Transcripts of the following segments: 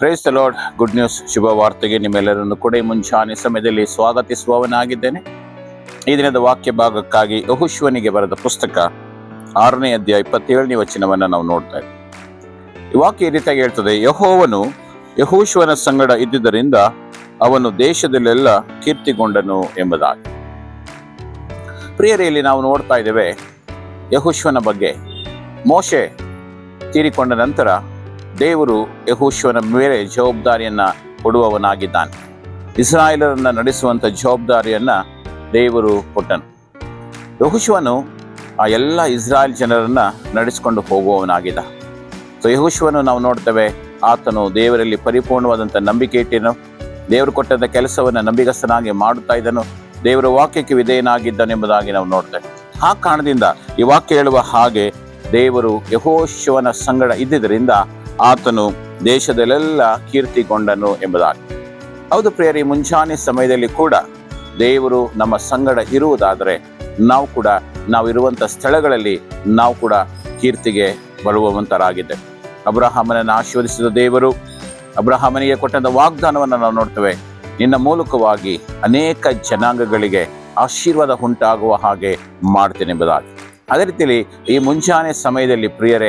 Price the lord. Good news, ಶುಭ ವಾರ್ತೆಗೆ ನಿಮ್ಮೆಲ್ಲರನ್ನು ಕೂಡ ಈ ಮುಂಚಾನೆ ಸಮಯದಲ್ಲಿ ಸ್ವಾಗತಿಸುವವನಾಗಿದ್ದೇನೆ. ಈ ದಿನದ ವಾಕ್ಯ ಭಾಗಕ್ಕಾಗಿ ಯೆಹೋಶುವನಿಗೆ ಬರೆದ ಪುಸ್ತಕ 6ನೇ ಅಧ್ಯಾಯ 27ನೇ ವಚನವನ್ನು ನಾವು ನೋಡ್ತಾ ಇದ್ದೇವೆ. ಈ ವಾಕ್ಯ ಈ ರೀತಿಯಾಗಿ ಹೇಳ್ತದೆ, ಯೆಹೋವನು ಯೆಹೋಶುವನ ಸಂಗಡ ಇದ್ದುದರಿಂದ ಅವನು ದೇಶದಲ್ಲೆಲ್ಲ ಕೀರ್ತಿಗೊಂಡನು ಎಂಬುದಾಗಿ. ಪ್ರಿಯರೇ, ಇಲ್ಲಿ ನಾವು ನೋಡ್ತಾ ಇದ್ದೇವೆ ಯೆಹೋಶುವನ ಬಗ್ಗೆ. ಮೋಶೆ ತೀರಿಕೊಂಡ ನಂತರ ದೇವರು ಯೆಹೋಶುವನ ಮೇಲೆ ಜವಾಬ್ದಾರಿಯನ್ನ ಕೊಡುವವನಾಗಿದ್ದಾನೆ. ಇಸ್ರಾಯೇಲರನ್ನ ನಡೆಸುವಂತ ಜವಾಬ್ದಾರಿಯನ್ನ ದೇವರು ಕೊಟ್ಟನು. ಯೆಹೋಶುವನು ಆ ಎಲ್ಲ ಇಸ್ರಾಯೇಲ್ ಜನರನ್ನ ನಡೆಸಿಕೊಂಡು ಹೋಗುವವನಾಗಿದ್ದ. ಸೊ ಯೆಹೋಶುವನು ನಾವು ನೋಡ್ತೇವೆ, ಆತನು ದೇವರಲ್ಲಿ ಪರಿಪೂರ್ಣವಾದಂಥ ನಂಬಿಕೆ ಇಟ್ಟನು. ದೇವರು ಕೊಟ್ಟಂತ ಕೆಲಸವನ್ನ ನಂಬಿಗಸ್ತನಾಗಿ ಮಾಡುತ್ತಾ ಇದ್ದನು. ದೇವರ ವಾಕ್ಯಕ್ಕೆ ವಿಧೇಯನಾಗಿದ್ದನೆಂಬುದಾಗಿ ನಾವು ನೋಡ್ತೇವೆ. ಆ ಕಾರಣದಿಂದ ಈ ವಾಕ್ಯ ಹೇಳುವ ಹಾಗೆ ದೇವರು ಯೆಹೋಶುವನ ಸಂಗಡ ಇದ್ದುದರಿಂದ ಆತನು ದೇಶದಲ್ಲೆಲ್ಲ ಕೀರ್ತಿಗೊಂಡನು ಎಂಬುದಾಗಿ. ಹೌದು ಪ್ರಿಯರೇ, ಮುಂಚಾನೆ ಸಮಯದಲ್ಲಿ ಕೂಡ ದೇವರು ನಮ್ಮ ಸಂಗಡ ಇರುವುದಾದರೆ ನಾವು ಇರುವಂಥ ಸ್ಥಳಗಳಲ್ಲಿ ನಾವು ಕೂಡ ಕೀರ್ತಿಗೆ ಬರುವಂತರಾಗಿದ್ದೇವೆ. ಅಬ್ರಹಾಮನನ್ನು ಆಶೀರ್ವದಿಸಿದ ದೇವರು ಅಬ್ರಹಾಮನಿಗೆ ಕೊಟ್ಟಂತ ವಾಗ್ದಾನವನ್ನು ನಾವು ನೋಡ್ತೇವೆ, ನಿನ್ನ ಮೂಲಕವಾಗಿ ಅನೇಕ ಜನಾಂಗಗಳಿಗೆ ಆಶೀರ್ವಾದ ಉಂಟಾಗುವ ಹಾಗೆ ಮಾಡ್ತೇನೆ ಎಂಬುದಾಗಿ. ಅದೇ ರೀತಿಯಲ್ಲಿ ಈ ಮುಂಚಾನೆ ಸಮಯದಲ್ಲಿ ಪ್ರಿಯರೇ,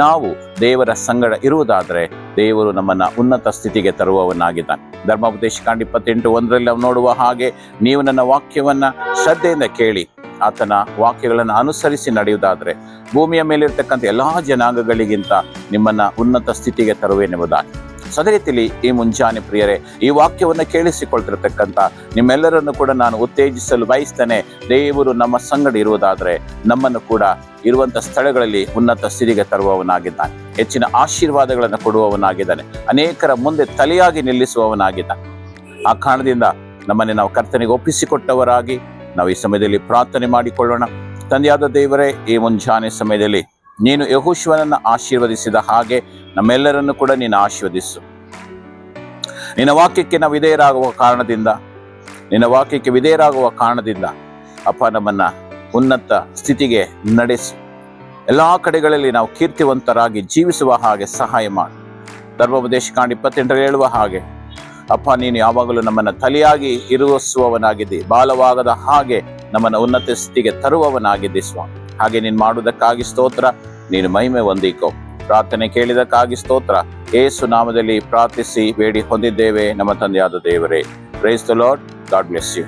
ನಾವು ದೇವರ ಸಂಗಡ ಇರುವುದಾದರೆ ದೇವರು ನಮ್ಮನ್ನ ಉನ್ನತ ಸ್ಥಿತಿಗೆ ತರುವವನಾಗಿದ್ದಾನೆ. ಧರ್ಮೋಪದೇಶಕಾಂಡ 28:1 ನಾವು ನೋಡುವ ಹಾಗೆ, ನೀವು ನನ್ನ ವಾಕ್ಯವನ್ನ ಶ್ರದ್ಧೆಯಿಂದ ಕೇಳಿ ಆತನ ವಾಕ್ಯಗಳನ್ನು ಅನುಸರಿಸಿ ನಡೆಯುವುದಾದರೆ ಭೂಮಿಯ ಮೇಲಿರ್ತಕ್ಕಂಥ ಎಲ್ಲಾ ಜನಾಂಗಗಳಿಗಿಂತ ನಿಮ್ಮನ್ನ ಉನ್ನತ ಸ್ಥಿತಿಗೆ ತರುವೆನೆಂಬುದಾಗಿ. ಅದೇ ರೀತಿಯಲ್ಲಿ ಈ ಮುಂಜಾನೆ ಪ್ರಿಯರೇ, ಈ ವಾಕ್ಯವನ್ನು ಕೇಳಿಸಿಕೊಳ್ತಿರತಕ್ಕಂಥ ನಿಮ್ಮೆಲ್ಲರನ್ನು ಕೂಡ ನಾನು ಉತ್ತೇಜಿಸಲು ಬಯಸ್ತೇನೆ. ದೇವರು ನಮ್ಮ ಸಂಗಡ ಇರುವುದಾದರೆ ನಮ್ಮನ್ನು ಕೂಡ ಇರುವಂಥ ಸ್ಥಳಗಳಲ್ಲಿ ಉನ್ನತ ಸ್ಥಿತಿಗೆ ತರುವವನಾಗಿದ್ದಾನೆ. ಹೆಚ್ಚಿನ ಆಶೀರ್ವಾದಗಳನ್ನು ಕೊಡುವವನಾಗಿದ್ದಾನೆ. ಅನೇಕರ ಮುಂದೆ ತಲೆಯಾಗಿ ನಿಲ್ಲಿಸುವವನಾಗಿದ್ದಾನೆ. ಆ ಕಾರಣದಿಂದ ನಮ್ಮನ್ನೇ ನಾವು ಕರ್ತನಿಗೆ ಒಪ್ಪಿಸಿಕೊಟ್ಟವರಾಗಿ ನಾವು ಈ ಸಮಯದಲ್ಲಿ ಪ್ರಾರ್ಥನೆ ಮಾಡಿಕೊಳ್ಳೋಣ. ತಂದೆಯಾದ ದೇವರೇ, ಈ ಮುಂಜಾನೆ ಸಮಯದಲ್ಲಿ ನೀನು ಯೆಹೋಶುವನನ್ನು ಆಶೀರ್ವದಿಸಿದ ಹಾಗೆ ನಮ್ಮೆಲ್ಲರನ್ನು ಕೂಡ ನೀನು ಆಶೀರ್ವದಿಸು. ನಿನ್ನ ವಾಕ್ಯಕ್ಕೆ ನಾವು ವಿಧೇಯರಾಗುವ ಕಾರಣದಿಂದ ಅಪ್ಪ ನಮ್ಮನ್ನ ಉನ್ನತ ಸ್ಥಿತಿಗೆ ನಡೆಸಿ ಎಲ್ಲಾ ಕಡೆಗಳಲ್ಲಿ ನಾವು ಕೀರ್ತಿವಂತರಾಗಿ ಜೀವಿಸುವ ಹಾಗೆ ಸಹಾಯ ಮಾಡಿ. ಧರ್ಮೋಪದೇಶಕಾಂಡ 28 ಹೇಳುವ ಹಾಗೆ ಅಪ್ಪ, ನೀನು ಯಾವಾಗಲೂ ನಮ್ಮನ್ನ ತಲೆಯಾಗಿ ಇರುವವನಾಗಿದ್ದಿ, ಬಾಲವಾಗದ ಹಾಗೆ ನಮ್ಮನ್ನ ಉನ್ನತ ಸ್ಥಿತಿಗೆ ತರುವವನಾಗಿದ್ದಿ ಸ್ವಾಮಿ. ಹಾಗೆ ನೀನು ಮಾಡುವುದಕ್ಕಾಗಿ ಸ್ತೋತ್ರ. ನೀನು ಮಹಿಮೆ ಹೊಂದಿಕೋ. ಪ್ರಾರ್ಥನೆ ಕೇಳಿದಕ್ಕಾಗಿ ಸ್ತೋತ್ರ. ಯೇಸು ನಾಮದಲ್ಲಿ ಪ್ರಾರ್ಥಿಸಿ ಬೇಡಿ ಹೊಂದಿದ್ದೇವೆ ನಮ್ಮ ತಂದೆಯಾದ ದೇವರೇ. Praise the Lord. God bless you.